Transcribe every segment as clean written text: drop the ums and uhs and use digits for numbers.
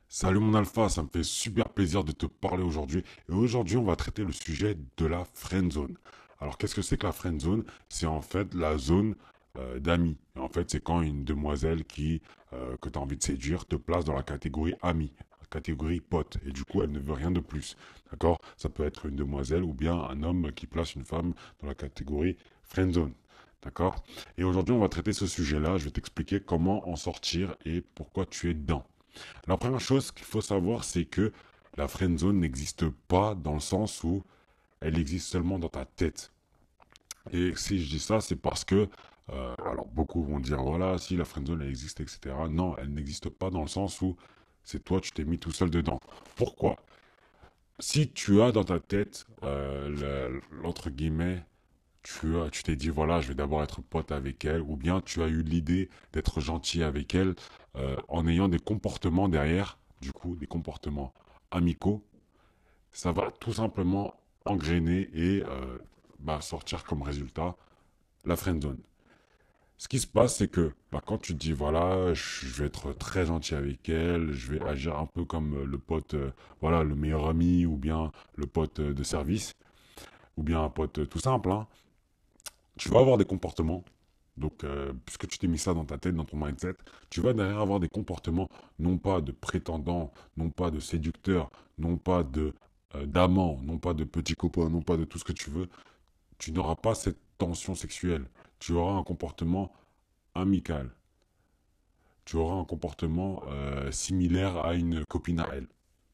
Salut mon alpha, ça me fait super plaisir de te parler aujourd'hui. Et aujourd'hui, on va traiter le sujet de la friend zone. Alors, qu'est-ce que c'est que la friend zone? C'est en fait la zone d'amis. Et en fait, c'est quand une demoiselle que tu as envie de séduire te place dans la catégorie ami, la catégorie pote. Et du coup, elle ne veut rien de plus. D'accord? Ça peut être une demoiselle ou bien un homme qui place une femme dans la catégorie friend zone. D'accord? Et aujourd'hui, on va traiter ce sujet-là. Je vais t'expliquer comment en sortir et pourquoi tu es dedans. La première chose qu'il faut savoir, c'est que la friend zone n'existe pas dans le sens où elle existe seulement dans ta tête. Et si je dis ça, c'est parce que, alors beaucoup vont dire, voilà, si la friend zone elle existe, etc. Non, elle n'existe pas dans le sens où c'est toi, tu t'es mis tout seul dedans. Pourquoi? Si tu as dans ta tête, l'entre guillemets, tu t'es dit, voilà, je vais d'abord être pote avec elle, ou bien tu as eu l'idée d'être gentil avec elle en ayant des comportements derrière, du coup, des comportements amicaux, ça va tout simplement engrainer et sortir comme résultat la friend zone. Ce qui se passe, c'est que quand tu te dis, voilà, je vais être très gentil avec elle, je vais agir un peu comme le pote, voilà, le meilleur ami, ou bien le pote de service, ou bien un pote tout simple, hein, tu vas avoir des comportements. Donc, puisque tu t'es mis ça dans ta tête, dans ton mindset, tu vas derrière avoir des comportements, non pas de prétendants, non pas de séducteurs, non pas de d'amants, non pas de petits copains, non pas de tout ce que tu veux. Tu n'auras pas cette tension sexuelle. Tu auras un comportement amical. Tu auras un comportement similaire à une copine à elle.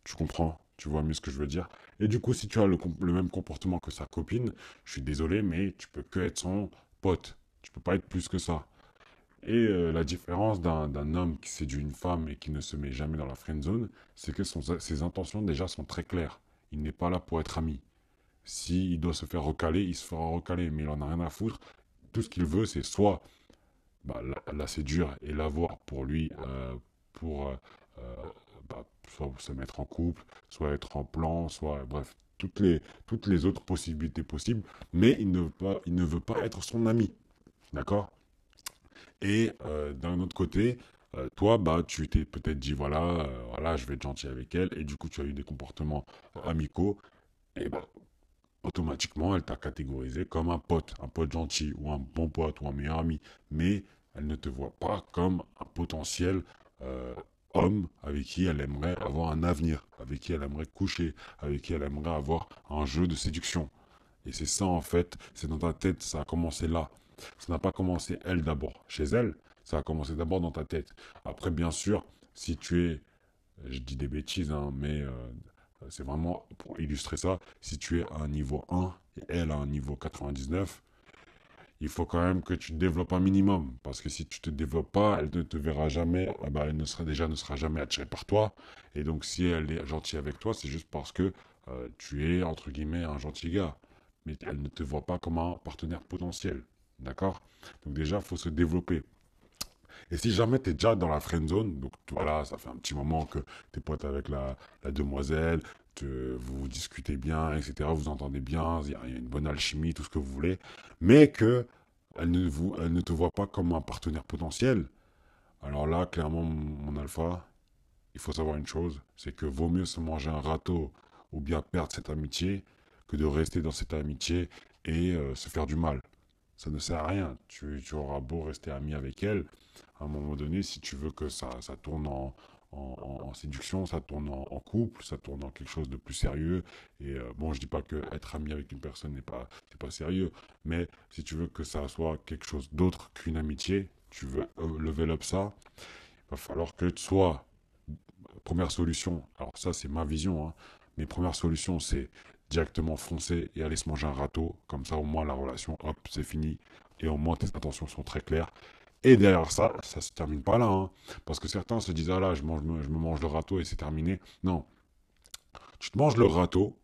Tu comprends? Tu vois mieux ce que je veux dire? Et du coup, si tu as le même comportement que sa copine, je suis désolé, mais tu peux que être son pote. Tu peux pas être plus que ça. Et la différence d'un homme qui séduit une femme et qui ne se met jamais dans la friend zone, c'est que ses intentions déjà sont très claires. Il n'est pas là pour être ami. S'il doit se faire recaler, il se fera recaler, mais il en a rien à foutre. Tout ce qu'il veut, c'est soit la séduire et l'avoir pour lui, pour euh, soit se mettre en couple, soit être en plan, soit bref, toutes les autres possibilités possibles, mais il ne veut pas être son ami. D'accord? Et d'un autre côté, toi, tu t'es peut-être dit, voilà, voilà, je vais être gentil avec elle, et du coup, tu as eu des comportements amicaux, et automatiquement, elle t'a catégorisé comme un pote gentil, ou un bon pote, ou un meilleur ami. Mais elle ne te voit pas comme un potentiel euh, homme avec qui elle aimerait avoir un avenir, avec qui elle aimerait coucher, avec qui elle aimerait avoir un jeu de séduction. Et c'est ça, en fait, c'est dans ta tête, ça a commencé là. Ça n'a pas commencé elle d'abord, chez elle, ça a commencé d'abord dans ta tête. Après, bien sûr, si tu es, je dis des bêtises, hein, mais c'est vraiment pour illustrer ça, si tu es à un niveau 1 et elle à un niveau 99, il faut quand même que tu te développes un minimum. Parce que si tu te développes pas, elle ne te verra jamais, elle ne sera jamais attirée par toi. Et donc, si elle est gentille avec toi, c'est juste parce que tu es, entre guillemets, un gentil gars. Mais elle ne te voit pas comme un partenaire potentiel. D'accord? Donc déjà, il faut se développer. Et si jamais tu es déjà dans la friend zone, donc voilà, ça fait un petit moment que tu es pote avec la demoiselle, vous discutez bien, etc., vous entendez bien, il y a une bonne alchimie, tout ce que vous voulez, mais que elle ne te voit pas comme un partenaire potentiel, alors là, clairement, mon alpha, il faut savoir une chose, c'est que vaut mieux se manger un râteau ou bien perdre cette amitié que de rester dans cette amitié et se faire du mal. Ça ne sert à rien. Tu auras beau rester ami avec elle, à un moment donné, si tu veux que ça tourne en séduction, ça tourne en couple, ça tourne en quelque chose de plus sérieux. Et bon, je dis pas que être ami avec une personne c'est pas sérieux, mais si tu veux que ça soit quelque chose d'autre qu'une amitié, tu veux level up ça, il va falloir que soit première solution, alors ça c'est ma vision, hein, mais première solution c'est directement foncer et aller se manger un râteau, comme ça au moins la relation, hop, c'est fini, et au moins tes intentions sont très claires. Et derrière ça, ça se termine pas là, hein, parce que certains se disent, ah là, je me mange le râteau et c'est terminé. Non, tu te manges le râteau,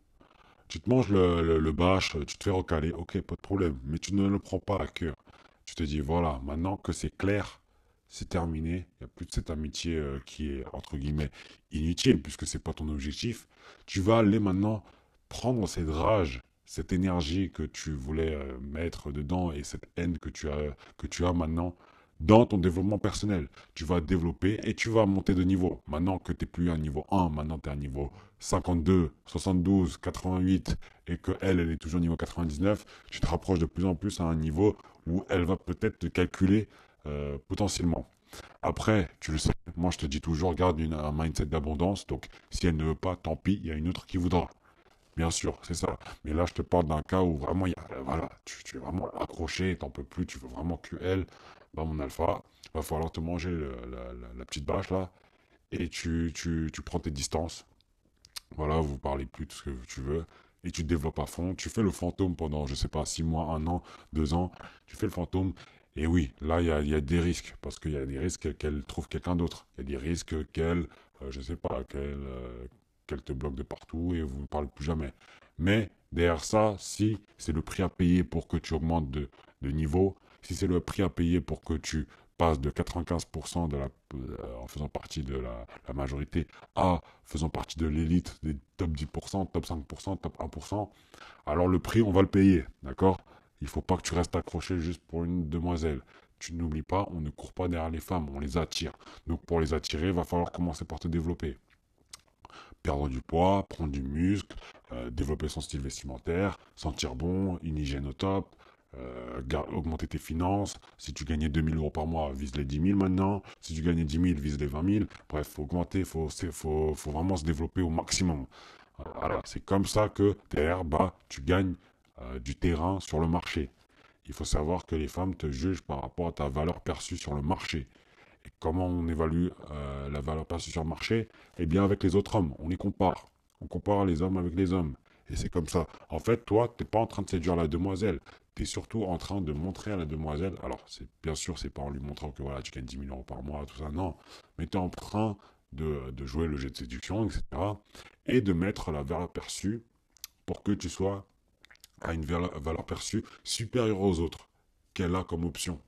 tu te manges le bâche, tu te fais recaler, ok, pas de problème, mais tu ne le prends pas à cœur. Tu te dis, voilà, maintenant que c'est clair, c'est terminé, il n'y a plus de cette amitié qui est, entre guillemets, inutile, puisque c'est pas ton objectif. Tu vas aller maintenant prendre cette rage, cette énergie que tu voulais mettre dedans et cette haine que tu as maintenant. dans ton développement personnel. Tu vas développer et tu vas monter de niveau. Maintenant que tu n'es plus à niveau 1, maintenant tu es à niveau 52, 72, 88 et que elle est toujours niveau 99, tu te rapproches de plus en plus à un niveau où elle va peut-être te calculer potentiellement. Après, tu le sais, moi je te dis toujours, garde un mindset d'abondance. Donc si elle ne veut pas, tant pis, il y a une autre qui voudra. Bien sûr, c'est ça. Mais là, je te parle d'un cas où vraiment, voilà, tu es vraiment accroché, t'en peux plus, tu veux vraiment que elle, bah, mon alpha, va falloir te manger la petite bâche là, et tu prends tes distances. Voilà, vous parlez plus de ce que tu veux, et tu te développes à fond. Tu fais le fantôme pendant, je sais pas, 6 mois, 1 an, 2 ans, tu fais le fantôme. Et oui, là, il y a des risques, parce qu'il y a des risques qu'elle trouve quelqu'un d'autre. Il y a des risques qu'elle, je sais pas, qu'elle te bloque de partout et vous ne parlez plus jamais. Mais derrière ça, si c'est le prix à payer pour que tu augmentes de niveau, si c'est le prix à payer pour que tu passes de 95% en faisant partie de la majorité à faisant partie de l'élite des top 10%, top 5%, top 1%, alors le prix, on va le payer, d'accord? Il faut pas que tu restes accroché juste pour une demoiselle. Tu n'oublies pas, on ne court pas derrière les femmes, on les attire. Donc pour les attirer, il va falloir commencer par te développer. Perdre du poids, prendre du muscle, développer son style vestimentaire, sentir bon, une hygiène au top, augmenter tes finances. Si tu gagnais 2 000 € par mois, vise les 10 000 maintenant. Si tu gagnais 10 000, vise les 20 000. Bref, faut augmenter, faut vraiment se développer au maximum. Voilà, c'est comme ça que derrière, bah, tu gagnes du terrain sur le marché. Il faut savoir que les femmes te jugent par rapport à ta valeur perçue sur le marché. Et comment on évalue la valeur perçue sur le marché? Eh bien, avec les autres hommes, on les compare. On compare les hommes avec les hommes. Et c'est comme ça. En fait, toi, tu n'es pas en train de séduire la demoiselle. Tu es surtout en train de montrer à la demoiselle. Alors, bien sûr, c'est pas en lui montrant que voilà, tu gagnes 10 000 € par mois, tout ça. Non. Mais tu es en train de jouer le jeu de séduction, etc. Et de mettre la valeur perçue pour que tu sois à une valeur perçue supérieure aux autres qu'elle a comme option.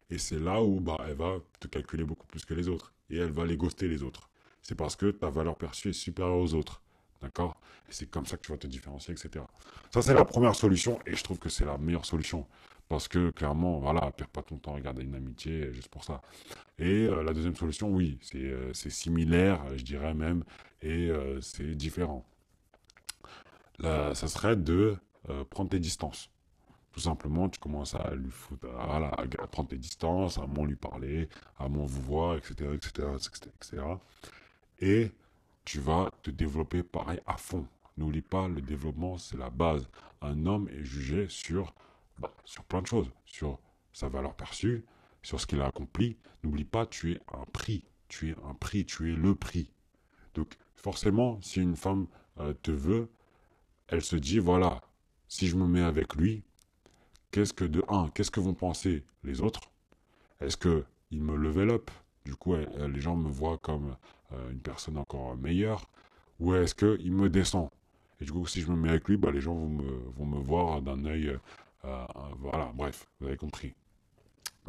Et c'est là où bah, elle va te calculer beaucoup plus que les autres. Et elle va les ghoster les autres. C'est parce que ta valeur perçue est supérieure aux autres. D'accord? Et c'est comme ça que tu vas te différencier, etc. Ça, c'est la première solution. Et je trouve que c'est la meilleure solution. Parce que clairement, voilà, perds pas ton temps à regarder une amitié juste pour ça. Et la deuxième solution, oui, c'est similaire, je dirais même, et c'est différent. Là, ça serait de prendre tes distances. Tout simplement, tu commences à lui foutre, voilà, à prendre tes distances, à moins lui parler, à moins vous voir, etc., etc., etc., etc. Et tu vas te développer pareil à fond. N'oublie pas, le développement, c'est la base. Un homme est jugé sur plein de choses, sur sa valeur perçue, sur ce qu'il a accompli. N'oublie pas, tu es un prix. Tu es un prix, tu es le prix. Donc, forcément, si une femme te veut, elle se dit, voilà, si je me mets avec lui, qu'est-ce que vont penser les autres? Est-ce que ils me level up? Du coup, les gens me voient comme une personne encore meilleure? Ou est-ce qu'ils me descendent? Et du coup, si je me mets avec lui, bah, les gens vont me voir d'un œil. Voilà, bref, vous avez compris.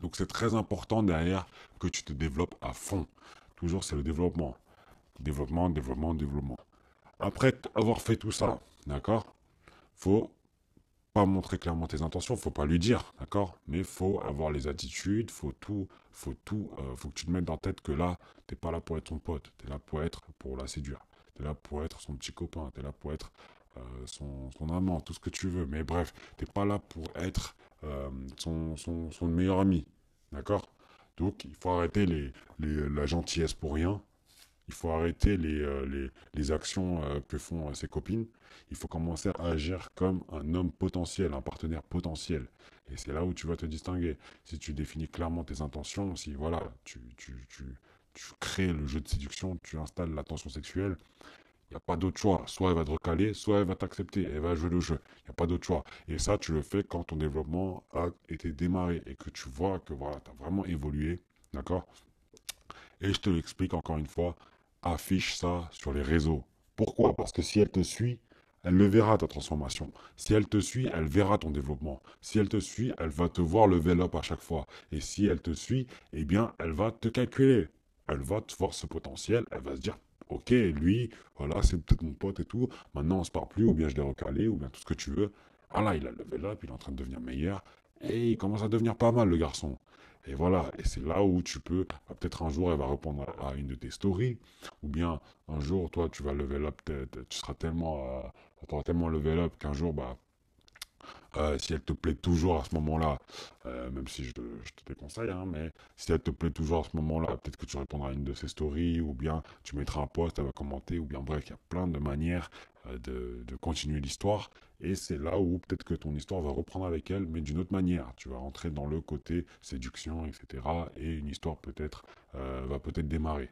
Donc c'est très important derrière que tu te développes à fond. Toujours, c'est le développement. Développement, développement, développement. Après avoir fait tout ça, d'accord? Faut pas montrer clairement tes intentions, faut pas lui dire, d'accord? Mais faut avoir les attitudes, faut que tu te mettes dans la tête que là, t'es pas là pour être son pote, t'es là pour la séduire, t'es là pour être son petit copain, t'es là pour être son amant, tout ce que tu veux. Mais bref, t'es pas là pour être son meilleur ami, d'accord? Donc il faut arrêter la gentillesse pour rien. Il faut arrêter les actions que font ses copines. Il faut commencer à agir comme un homme potentiel, un partenaire potentiel. Et c'est là où tu vas te distinguer. Si tu définis clairement tes intentions, si voilà, tu crées le jeu de séduction, tu installes la tension sexuelle, il n'y a pas d'autre choix. Soit elle va te recaler, soit elle va t'accepter, elle va jouer le jeu. Il n'y a pas d'autre choix. Et ça, tu le fais quand ton développement a été démarré et que tu vois que voilà, tu as vraiment évolué. D'accord? Et je te l'explique encore une fois, affiche ça sur les réseaux. Pourquoi? Parce que si elle te suit, elle le verra ta transformation. Si elle te suit, elle verra ton développement. Si elle te suit, elle va te voir level up à chaque fois. Et si elle te suit, eh bien, elle va te calculer. Elle va te voir ce potentiel. Elle va se dire, ok, lui, voilà, c'est peut-être mon pote et tout. Maintenant, on se parle plus, ou bien je l'ai recalé, ou bien tout ce que tu veux. Voilà, il a level up, il est en train de devenir meilleur. Et il commence à devenir pas mal, le garçon. Et voilà, et c'est là où tu peux, peut-être un jour, elle va répondre à une de tes stories, ou bien un jour, toi, tu vas level up, tu seras tellement, t'auras tellement level up qu'un jour, bah, si elle te plaît toujours à ce moment-là, même si je te déconseille, hein, mais si elle te plaît toujours à ce moment-là, peut-être que tu répondras à une de ses stories, ou bien tu mettras un post, elle va commenter, ou bien bref, il y a plein de manières de continuer l'histoire. Et c'est là où peut-être que ton histoire va reprendre avec elle, mais d'une autre manière. Tu vas rentrer dans le côté séduction, etc. Et une histoire peut-être va peut-être démarrer.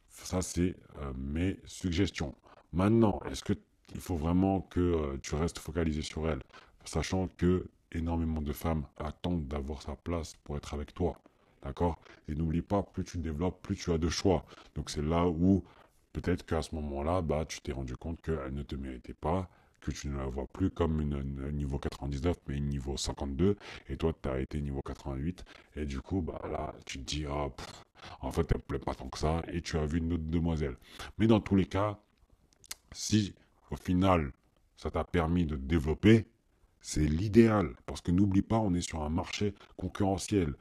Ça, c'est mes suggestions. Maintenant, est-ce que il faut vraiment que tu restes focalisé sur elle, sachant que énormément de femmes attendent d'avoir sa place pour être avec toi, d'accord? Et n'oublie pas, plus tu développes, plus tu as de choix. Donc c'est là où peut-être qu'à ce moment-là, bah, tu t'es rendu compte qu'elle ne te méritait pas, que tu ne la vois plus comme une niveau 99, mais une niveau 52, et toi, tu as été niveau 88, et du coup, bah, là, tu te dis, ah, en fait, elle ne plaît pas tant que ça, et tu as vu une autre demoiselle. Mais dans tous les cas, si au final, ça t'a permis de te développer, c'est l'idéal. Parce que n'oublie pas, on est sur un marché concurrentiel.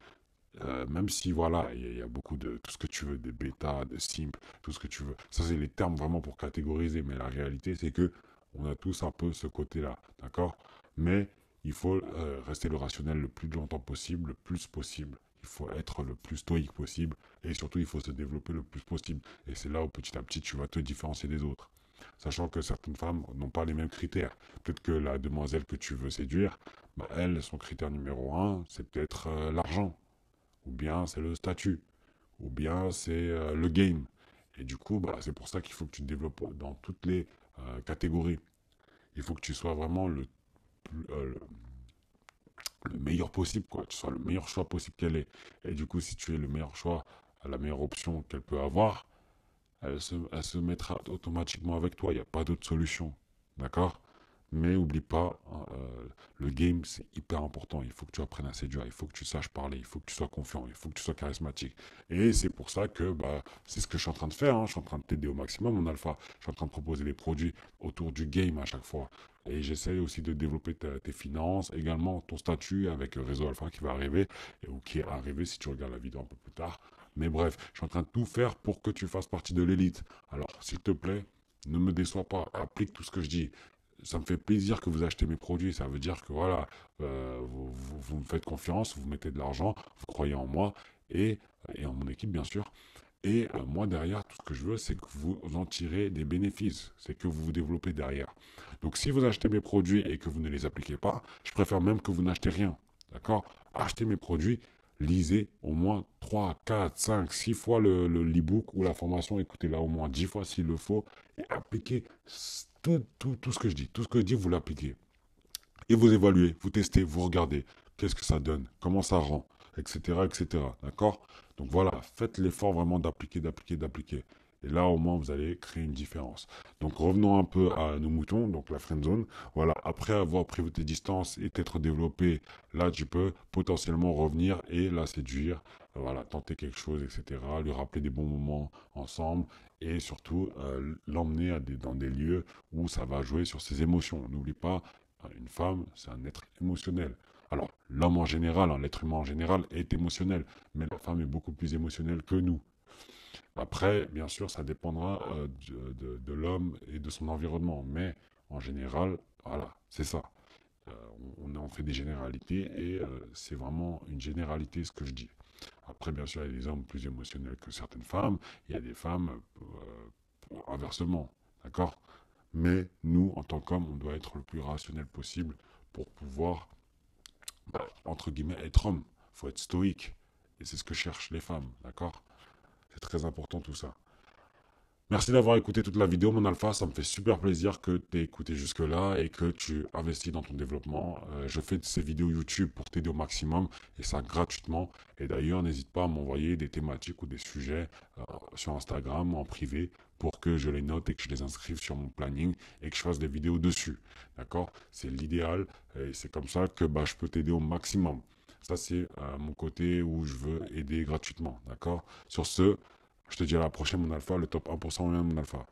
Même si, voilà, il y a beaucoup de tout ce que tu veux, des bêta, de simp, tout ce que tu veux. Ça, c'est les termes vraiment pour catégoriser. Mais la réalité, c'est que on a tous un peu ce côté-là. D'accord? Mais il faut rester le rationnel le plus longtemps possible, le plus possible. Il faut être le plus stoïque possible. Et surtout, il faut se développer le plus possible. Et c'est là où petit à petit, tu vas te différencier des autres. Sachant que certaines femmes n'ont pas les mêmes critères. Peut-être que la demoiselle que tu veux séduire, bah, elle, son critère numéro un, c'est peut-être l'argent, ou bien c'est le statut, ou bien c'est le game. Et du coup, bah, c'est pour ça qu'il faut que tu te développes dans toutes les catégories. Il faut que tu sois vraiment le meilleur possible, quoi. Tu sois le meilleur choix possible qu'elle est. Et du coup, si tu es le meilleur choix, la meilleure option qu'elle peut avoir, elle se mettra automatiquement avec toi. Il n'y a pas d'autre solution. D'accord? Mais oublie pas, hein, le game, c'est hyper important. Il faut que tu apprennes à séduire, il faut que tu saches parler, il faut que tu sois confiant, il faut que tu sois charismatique. Et c'est pour ça que bah, c'est ce que je suis en train de faire. Hein. Je suis en train de t'aider au maximum, mon alpha. Je suis en train de proposer des produits autour du game à chaque fois. Et j'essaie aussi de développer tes finances, également ton statut avec Réseau Alpha qui va arriver, ou qui est arrivé si tu regardes la vidéo un peu plus tard. Mais bref, je suis en train de tout faire pour que tu fasses partie de l'élite. Alors, s'il te plaît, ne me déçois pas, applique tout ce que je dis. Ça me fait plaisir que vous achetez mes produits, ça veut dire que voilà, vous me faites confiance, vous mettez de l'argent, vous croyez en moi et en mon équipe bien sûr. Et moi derrière, tout ce que je veux, c'est que vous en tirez des bénéfices, c'est que vous vous développez derrière. Donc si vous achetez mes produits et que vous ne les appliquez pas, je préfère même que vous n'achetez rien. D'accord? Achetez mes produits, lisez au moins 3, 4, 5, 6 fois l'e-book ou la formation, écoutez-la au moins 10 fois s'il le faut, et appliquez tout ce que je dis. Tout ce que je dis, vous l'appliquez. Et vous évaluez, vous testez, vous regardez. Qu'est-ce que ça donne? Comment ça rend? Etc. etc. D'accord? Donc voilà, faites l'effort vraiment d'appliquer, d'appliquer, d'appliquer. Et là, au moins, vous allez créer une différence. Donc revenons un peu à nos moutons, donc la friend zone. Voilà, après avoir pris tes distances et t'être développé, là, tu peux potentiellement revenir et la séduire. Voilà, tenter quelque chose, etc. Lui rappeler des bons moments ensemble et surtout l'emmener dans des lieux où ça va jouer sur ses émotions. N'oublie pas, une femme, c'est un être émotionnel. Alors, l'homme en général, hein, l'être humain en général est émotionnel, mais la femme est beaucoup plus émotionnelle que nous. Après, bien sûr, ça dépendra de l'homme et de son environnement, mais en général, voilà, c'est ça. Euh, on fait des généralités et c'est vraiment une généralité ce que je dis. Après, bien sûr, il y a des hommes plus émotionnels que certaines femmes, il y a des femmes inversement, d'accord? Mais nous, en tant qu'hommes, on doit être le plus rationnel possible pour pouvoir, bah, entre guillemets, être homme. Il faut être stoïque. Et c'est ce que cherchent les femmes, d'accord? C'est très important tout ça. Merci d'avoir écouté toute la vidéo, mon alpha. Ça me fait super plaisir que tu aies écouté jusque-là et que tu investis dans ton développement. Je fais ces vidéos YouTube pour t'aider au maximum et ça gratuitement. Et d'ailleurs, n'hésite pas à m'envoyer des thématiques ou des sujets sur Instagram en privé pour que je les note et que je les inscrive sur mon planning et que je fasse des vidéos dessus. D'accord? C'est l'idéal et c'est comme ça que bah, je peux t'aider au maximum. Ça, c'est mon côté où je veux aider gratuitement. D'accord? Sur ce, je te dis à la prochaine, mon alpha, le top 1% même, mon alpha.